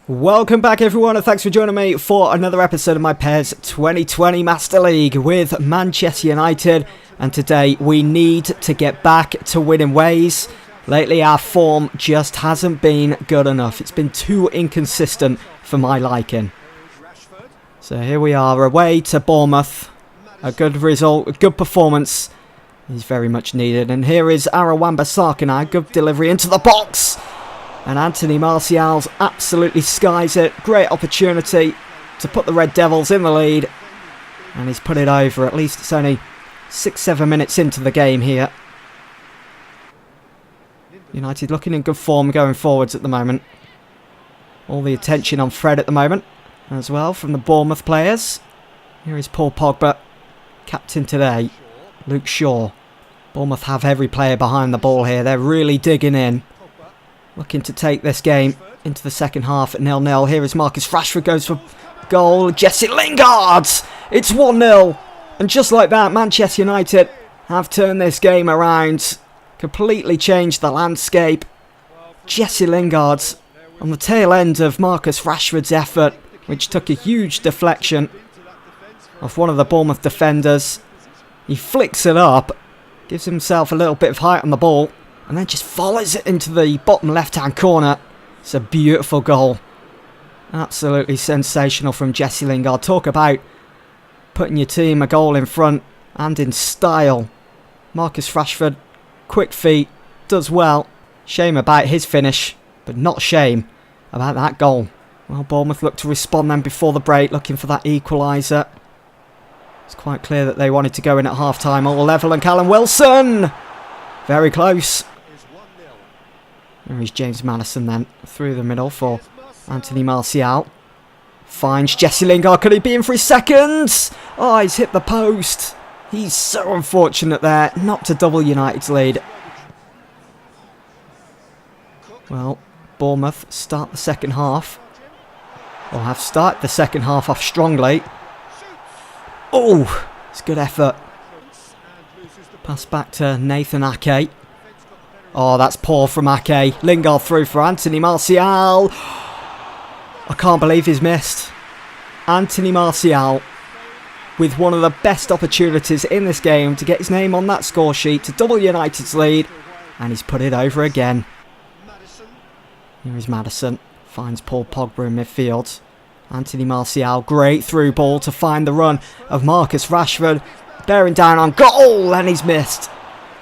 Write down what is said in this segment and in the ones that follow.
Welcome back everyone, and thanks for joining me for another episode of my PES 2020 Master League with Manchester United. And today we need to get back to winning ways. Lately our form just hasn't been good enough. It's been too inconsistent for my liking. So here we are, away to Bournemouth. A good result, a good performance is very much needed. And here is Wan-Bissaka now, good delivery into the box. And Anthony Martial absolutely skies it. Great opportunity to put the Red Devils in the lead. And he's put it over. At least it's only 6-7 minutes into the game here. United looking in good form going forwards at the moment. All the attention on Fred at the moment as well from the Bournemouth players. Here is Paul Pogba, captain today. Luke Shaw. Bournemouth have every player behind the ball here. They're really digging in. Looking to take this game into the second half at 0-0. Here is Marcus Rashford, goes for goal. Jesse Lingard! It's 1-0. And just like that, Manchester United have turned this game around. Completely changed the landscape. Jesse Lingard on the tail end of Marcus Rashford's effort, which took a huge deflection off one of the Bournemouth defenders. He flicks it up, gives himself a little bit of height on the ball, and then just follows it into the bottom left-hand corner. It's a beautiful goal. Absolutely sensational from Jesse Lingard. Talk about putting your team a goal in front and in style. Marcus Rashford, quick feet, does well. Shame about his finish, but not shame about that goal. Well, Bournemouth looked to respond then before the break, looking for that equaliser. It's quite clear that they wanted to go in at half-time. All level, and Callum Wilson! Very close. There is James Maddison then, through the middle for Anthony Martial. Finds Jesse Lingard, could he be in for his second? Oh, he's hit the post. He's so unfortunate there, not to double United's lead. Well, Bournemouth start the second half. Or have started the second half off strongly. Oh, it's good effort. Pass back to Nathan Ake. Oh, that's poor from Ake. Lingard through for Anthony Martial. I can't believe he's missed. Anthony Martial with one of the best opportunities in this game to get his name on that score sheet to double United's lead. And he's put it over again. Here is Maddison. Finds Paul Pogba in midfield. Anthony Martial, great through ball to find the run of Marcus Rashford. Bearing down on goal, and he's missed.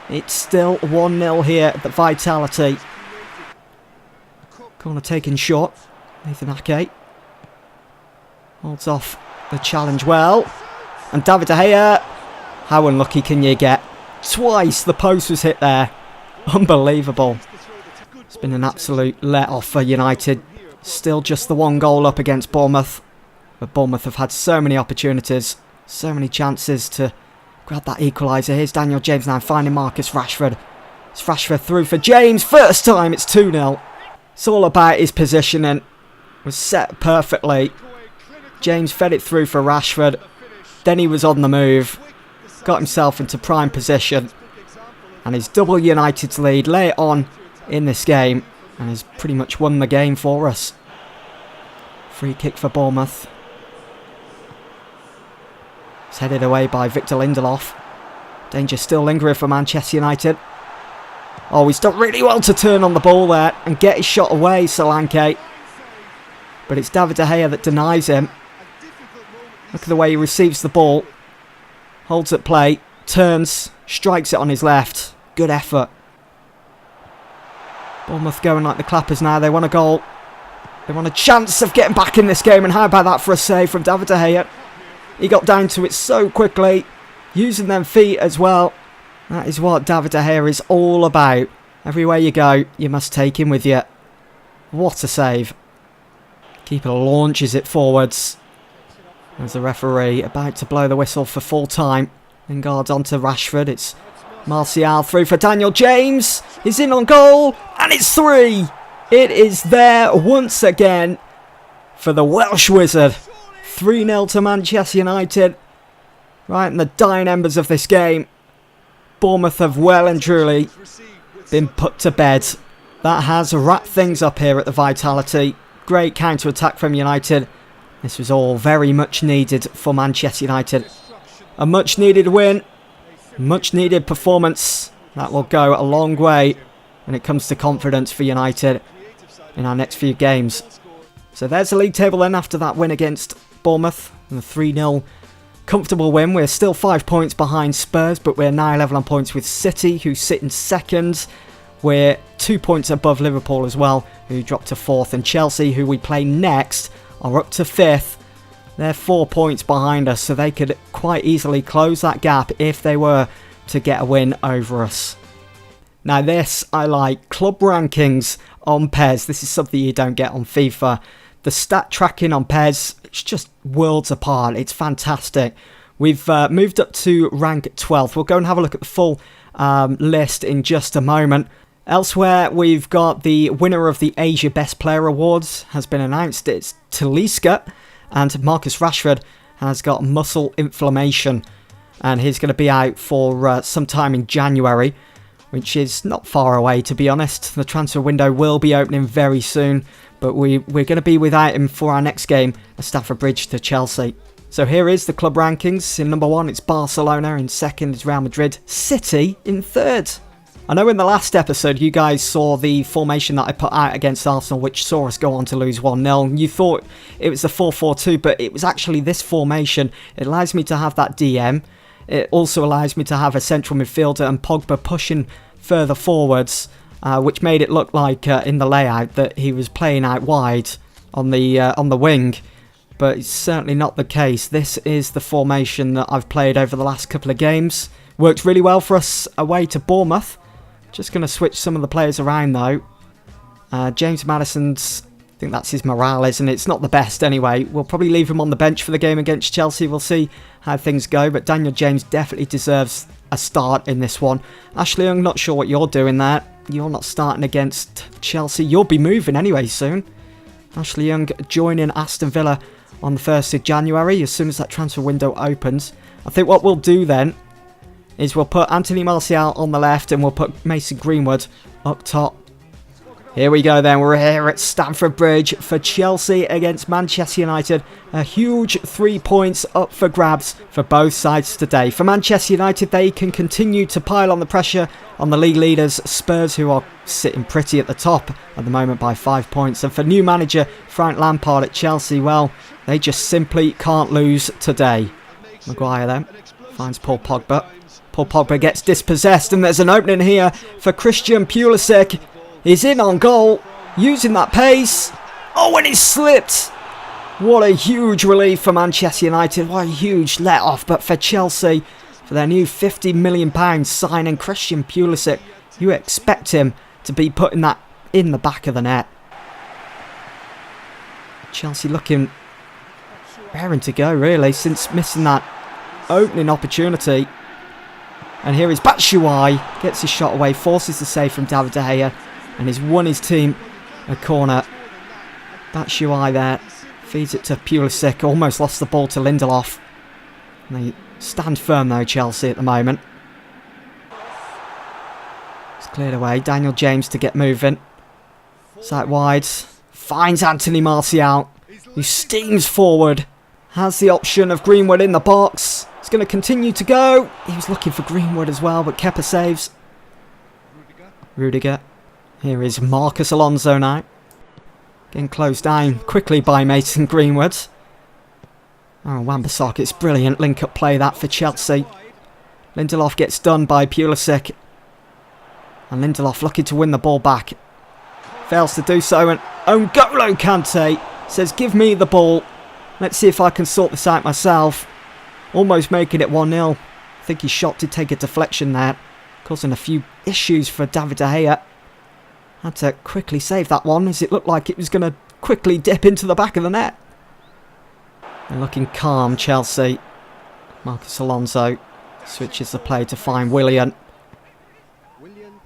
It's still 1-0 here at the Vitality. Corner taken short. Nathan Ake holds off the challenge well. And David De Gea, how unlucky can you get? Twice the post was hit there. Unbelievable. It's been an absolute let-off for United. Still just the one goal up against Bournemouth. But Bournemouth have had so many opportunities, so many chances to grab that equaliser. Here's Daniel James now finding Marcus Rashford. It's Rashford through for James. First time it's 2-0. It's all about his positioning. It was set perfectly. James fed it through for Rashford. Then he was on the move. Got himself into prime position. And he's double United's lead late on in this game. And has pretty much won the game for us. Free kick for Bournemouth. It's headed away by Victor Lindelof. Danger still lingering for Manchester United. Oh, he's done really well to turn on the ball there and get his shot away, Solanke. But it's David De Gea that denies him. Look at the way he receives the ball. Holds at play, turns, strikes it on his left. Good effort. Bournemouth going like the clappers now. They want a goal. They want a chance of getting back in this game. And how about that for a save from David De Gea? He got down to it so quickly. Using them feet as well. That is what David De Gea is all about. Everywhere you go, you must take him with you. What a save. Keeper launches it forwards. There's the referee about to blow the whistle for full time. Lingard onto Rashford. It's Martial through for Daniel James. He's in on goal. And it's 3. It is there once again for the Welsh Wizard. 3-0 to Manchester United. Right in the dying embers of this game. Bournemouth have well and truly been put to bed. That has wrapped things up here at the Vitality. Great counter-attack from United. This was all very much needed for Manchester United. A much needed win. Much needed performance. That will go a long way when it comes to confidence for United in our next few games. So there's the league table then after that win against Bournemouth. And the 3-0 comfortable win. We're still 5 points behind Spurs, but we're now level on points with City, who sit in second. We're 2 points above Liverpool as well, who dropped to 4th. And Chelsea, who we play next, are up to 5th. They're 4 points behind us, so they could quite easily close that gap if they were to get a win over us. Now this I like. Club rankings on PES. This is something you don't get on FIFA. The stat tracking on PES, it's just worlds apart. It's fantastic. We've moved up to rank 12th. We'll go and have a look at the full list in just a moment. Elsewhere, we've got the winner of the Asia Best Player Awards has been announced. It's Talisca, and Marcus Rashford has got muscle inflammation, and he's going to be out for some time in January, which is not far away, to be honest. The transfer window will be opening very soon, but we're going to be without him for our next game at Stamford Bridge to Chelsea. So here is the club rankings. In number 1, it's Barcelona. In 2nd is Real Madrid. City in 3rd. I know in the last episode you guys saw the formation that I put out against Arsenal, which saw us go on to lose 1-0. You thought it was the 4-4-2, but it was actually this formation. It allows me to have that DM. It also allows me to have a central midfielder and Pogba pushing further forwards, which made it look like in the layout that he was playing out wide on the wing. But it's certainly not the case. This is the formation that I've played over the last couple of games. Worked really well for us away to Bournemouth. Just going to switch some of the players around though. James Maddison's, I think that's his morale, isn't it? It's not the best anyway. We'll probably leave him on the bench for the game against Chelsea. We'll see how things go. But Daniel James definitely deserves a start in this one. Ashley Young, not sure what you're doing there. You're not starting against Chelsea. You'll be moving anyway soon. Ashley Young joining Aston Villa on the 1st of January as soon as that transfer window opens. I think what we'll do then is we'll put Anthony Martial on the left and we'll put Mason Greenwood up top. Here we go then, we're here at Stamford Bridge for Chelsea against Manchester United. A huge 3 points up for grabs for both sides today. For Manchester United, they can continue to pile on the pressure on the league leaders, Spurs, who are sitting pretty at the top at the moment by 5 points. And for new manager Frank Lampard at Chelsea, well, they just simply can't lose today. Maguire then finds Paul Pogba. Paul Pogba gets dispossessed and there's an opening here for Christian Pulisic. He's in on goal, using that pace. Oh, and he slipped. What a huge relief for Manchester United. What a huge let-off. But for Chelsea, for their new £50 million signing, Christian Pulisic, you expect him to be putting that in the back of the net. Chelsea looking raring to go, really, since missing that opening opportunity. And here is Batshuayi, gets his shot away, forces the save from David De Gea, and he's won his team a corner. Batshuayi there, feeds it to Pulisic, almost lost the ball to Lindelof. And they stand firm though, Chelsea, at the moment. It's cleared away, Daniel James to get moving. It's out wide, finds Anthony Martial, who steams forward, has the option of Greenwood in the box. He's going to continue to go. He was looking for Greenwood as well, but Kepa saves. Rudiger. Here is Marcus Alonso now. Getting closed down quickly by Mason Greenwood. Oh, Wan-Bissaka, it's brilliant link-up play that for Chelsea. Lindelof gets done by Pulisic. And Lindelof looking to win the ball back. Fails to do so, and N'Golo Kante says, give me the ball. Let's see if I can sort this out myself. Almost making it 1-0. I think his shot did take a deflection there, causing a few issues for David De Gea. Had to quickly save that one as it looked like it was going to quickly dip into the back of the net. They're looking calm, Chelsea. Marcus Alonso switches the play to find Willian.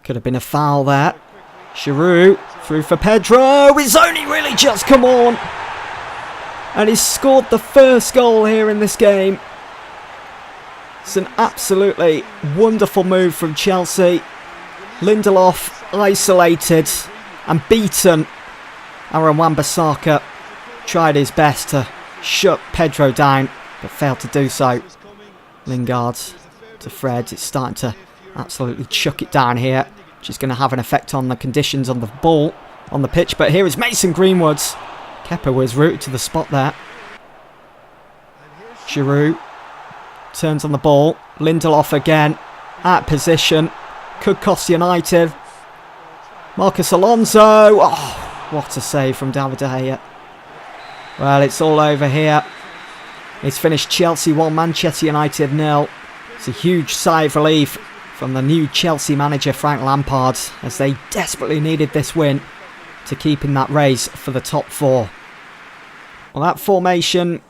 Could have been a foul there. Giroud through for Pedro. It's only really just come on. And he's scored the first goal here in this game. It's an absolutely wonderful move from Chelsea. Lindelof isolated and beaten Aaron Wan-Bissaka tried his best to shut Pedro down, but failed to do so. Lingard to Fred. It's starting to absolutely chuck it down here, which is going to have an effect on the conditions on the ball, on the pitch. But here is Mason Greenwood. Kepa was rooted to the spot there. Giroud turns on the ball. Lindelof again, out of position. Could cost United. Marcus Alonso. Oh, what a save from David De Gea. Well, it's all over here. It's finished Chelsea 1, Manchester United 0. It's a huge sigh of relief from the new Chelsea manager Frank Lampard, as they desperately needed this win to keep in that race for the top 4. Well, that formation,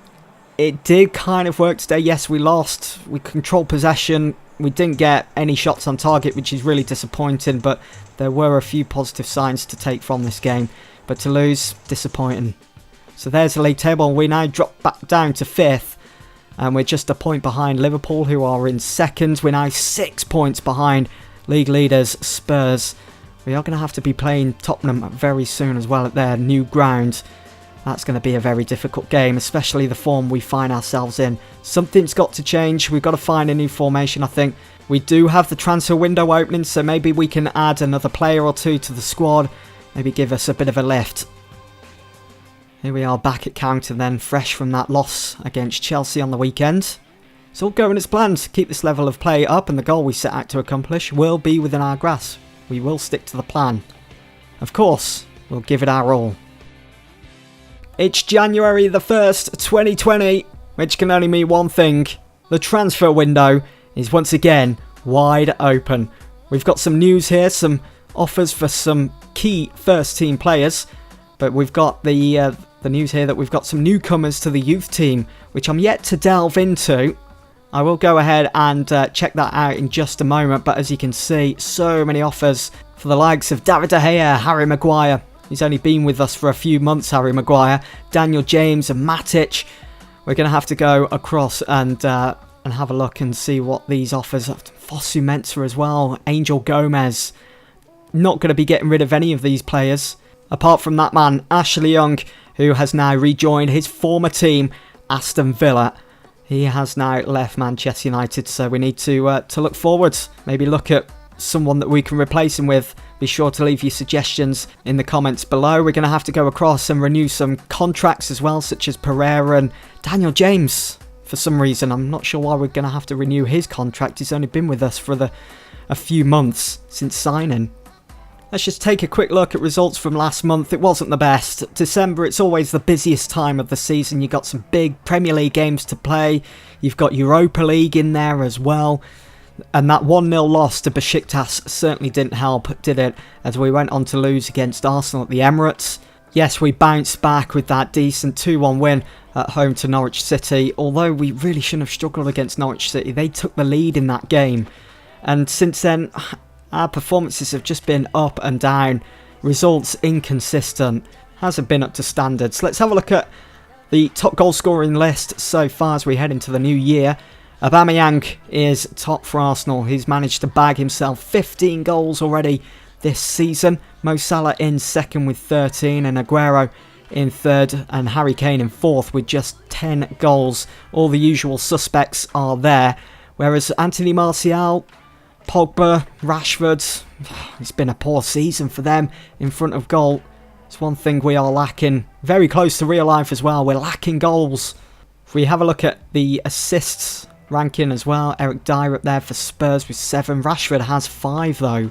it did kind of work today. Yes, we lost. We controlled possession. We didn't get any shots on target, which is really disappointing, but there were a few positive signs to take from this game. But to lose, disappointing. So there's the league table, and we now drop back down to 5th. And we're just a point behind Liverpool, who are in 2nd. We're now 6 points behind league leaders Spurs. We are going to have to be playing Tottenham very soon as well at their new ground. That's going to be a very difficult game, especially the form we find ourselves in. Something's got to change. We've got to find a new formation, I think. We do have the transfer window opening, so maybe we can add another player or two to the squad. Maybe give us a bit of a lift. Here we are back at Carrington then, fresh from that loss against Chelsea on the weekend. It's all going as planned to keep this level of play up, and the goal we set out to accomplish will be within our grasp. We will stick to the plan. Of course, we'll give it our all. It's January the 1st, 2020, which can only mean one thing. The transfer window is once again wide open. We've got some news here, some offers for some key first team players, but we've got the news here that we've got some newcomers to the youth team, which I'm yet to delve into. I will go ahead and check that out in just a moment, but as you can see, so many offers for the likes of David De Gea, Harry Maguire. He's only been with us for a few months, Harry Maguire, Daniel James and Matic. We're going to have to go across and have a look and see what these offers are. Fosu Mensah as well, Angel Gomez. Not going to be getting rid of any of these players. Apart from that man, Ashley Young, who has now rejoined his former team, Aston Villa. He has now left Manchester United, so we need to look forward. Maybe look at someone that we can replace him with. Be sure to leave your suggestions in the comments below. We're going to have to go across and renew some contracts as well, such as Pereira and Daniel James. For some reason, I'm not sure why we're going to have to renew his contract. He's only been with us for a few months since signing. Let's just take a quick look at results from last month. It wasn't the best. December, it's always the busiest time of the season. You've got some big Premier League games to play. You've got Europa League in there as well. And that 1-0 loss to Besiktas certainly didn't help, did it? As we went on to lose against Arsenal at the Emirates. Yes, we bounced back with that decent 2-1 win at home to Norwich City. Although we really shouldn't have struggled against Norwich City. They took the lead in that game. And since then, our performances have just been up and down. Results inconsistent. Hasn't been up to standards. Let's have a look at the top goal scoring list so far as we head into the new year. Aubameyang is top for Arsenal. He's managed to bag himself 15 goals already this season. Mo Salah in second with 13 and Aguero in third and Harry Kane in fourth with just 10 goals. All the usual suspects are there. Whereas Anthony Martial, Pogba, Rashford, it's been a poor season for them in front of goal. It's one thing we are lacking. Very close to real life as well. We're lacking goals. If we have a look at the assists ranking as well, Eric Dyer up there for Spurs with 7. Rashford has 5 though.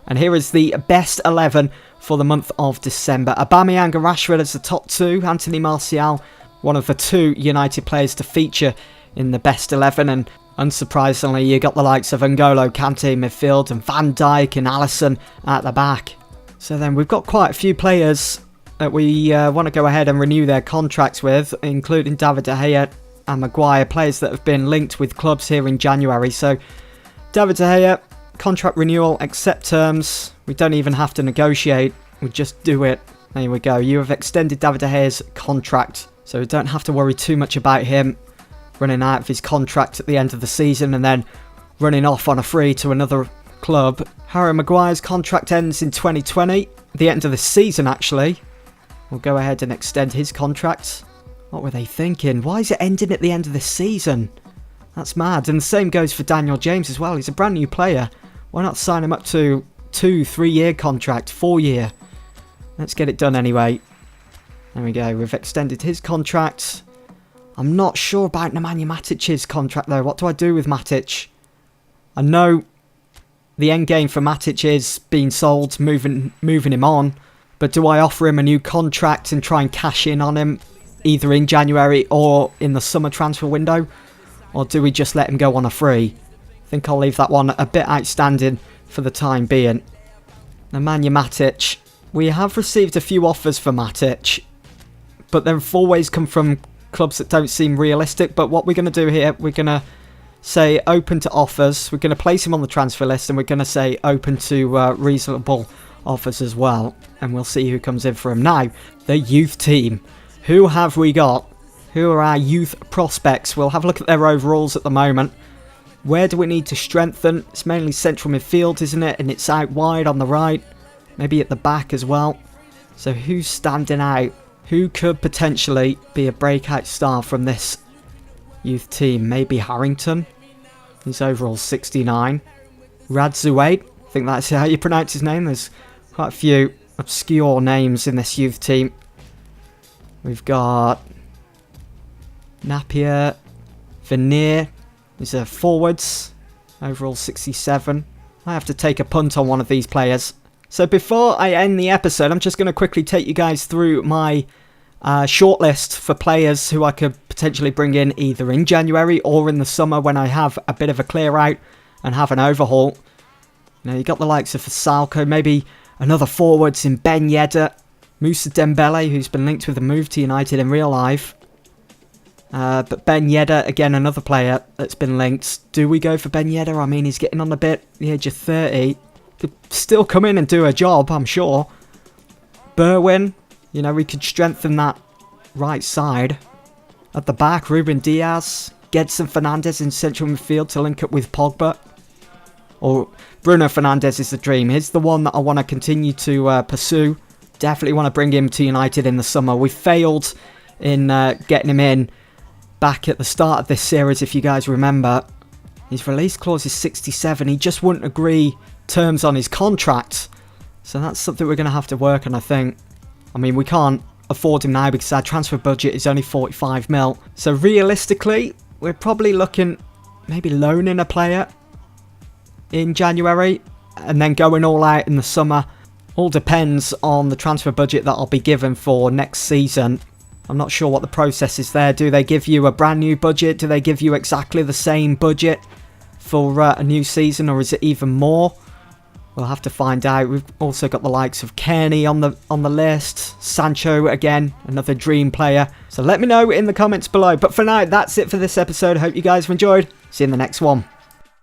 And here is the best 11 for the month of December. Aubameyang and Rashford as the top 2. Anthony Martial, one of the 2 United players to feature in the best 11. And unsurprisingly, you got the likes of N'Golo Kante in midfield and Van Dijk and Alisson at the back. So then we've got quite a few players that we want to go ahead and renew their contracts with, including David De Gea and Maguire, players that have been linked with clubs here in January. So David De Gea, contract renewal, accept terms. We don't even have to negotiate, we just do it. There we go. You have extended David De Gea's contract, so we don't have to worry too much about him running out of his contract at the end of the season and then running off on a free to another club. Harry Maguire's contract ends in 2020, the end of the season actually. will go ahead and extend his contract. What were they thinking? Why is it ending at the end of this season? That's mad. And the same goes for Daniel James as well. He's a brand new player. Why not sign him up to 2-3-year contract, 4-year? Let's get it done anyway. There we go. We've extended his contract. I'm not sure about Nemanja Matic's contract though. What do I do with Matic? I know the end game for Matic is being sold, moving him on. But do I offer him a new contract and try and cash in on him either in January or in the summer transfer window? Or do we just let him go on a free? I think I'll leave that one a bit outstanding for the time being. Nemanja Matic. We have received a few offers for Matic, but they've always come from clubs that don't seem realistic. But what we're going to do here, we're going to say open to offers. We're going to place him on the transfer list, and we're going to say open to reasonable offers as well. And we'll see who comes in for him. Now, the youth team. Who have we got? Who are our youth prospects? We'll have a look at their overalls at the moment. Where do we need to strengthen? It's mainly central midfield, isn't it? And it's out wide on the right. Maybe at the back as well. So who's standing out? Who could potentially be a breakout star from this youth team? Maybe Harrington. His overall 69. Radzuate. I think that's how you pronounce his name. There's quite a few obscure names in this youth team. We've got Napier. Veneer. These are forwards. Overall 67. I have to take a punt on one of these players. So before I end the episode, I'm just going to quickly take you guys through my shortlist for players who I could potentially bring in either in January or in the summer when I have a bit of a clear out and have an overhaul. Now you got the likes of Fasalco, maybe another forwards in Ben Yedder, Moussa Dembele, who's been linked with a move to United in real life. But Ben Yedder, again, another player that's been linked. Do we go for Ben Yedder? I mean, he's getting on a bit, the age of 30. Could still come in and do a job, I'm sure. Berwin, you know, we could strengthen that right side. At the back, Ruben Diaz, Gedson Fernandes in central midfield to link up with Pogba. Or Bruno Fernandes is the dream. He's the one that I want to continue to pursue. Definitely want to bring him to United in the summer. We failed in getting him in back at the start of this series, if you guys remember. His release clause is 67. He just wouldn't agree terms on his contract. So that's something we're going to have to work on, I think. I mean, we can't afford him now because our transfer budget is only 45 mil. So realistically, we're probably looking maybe loaning a player in January and then going all out in the summer. All depends on the transfer budget that I'll be given for next season. I'm not sure what the process is there. Do they give you a brand new budget? Do they give you exactly the same budget for a new season, or is it even more? We'll have to find out. We've also got the likes of Kearney on the list. Sancho, again, another dream player. So let me know in the comments below. But for now, that's it for this episode. Hope you guys have enjoyed. See you in the next one.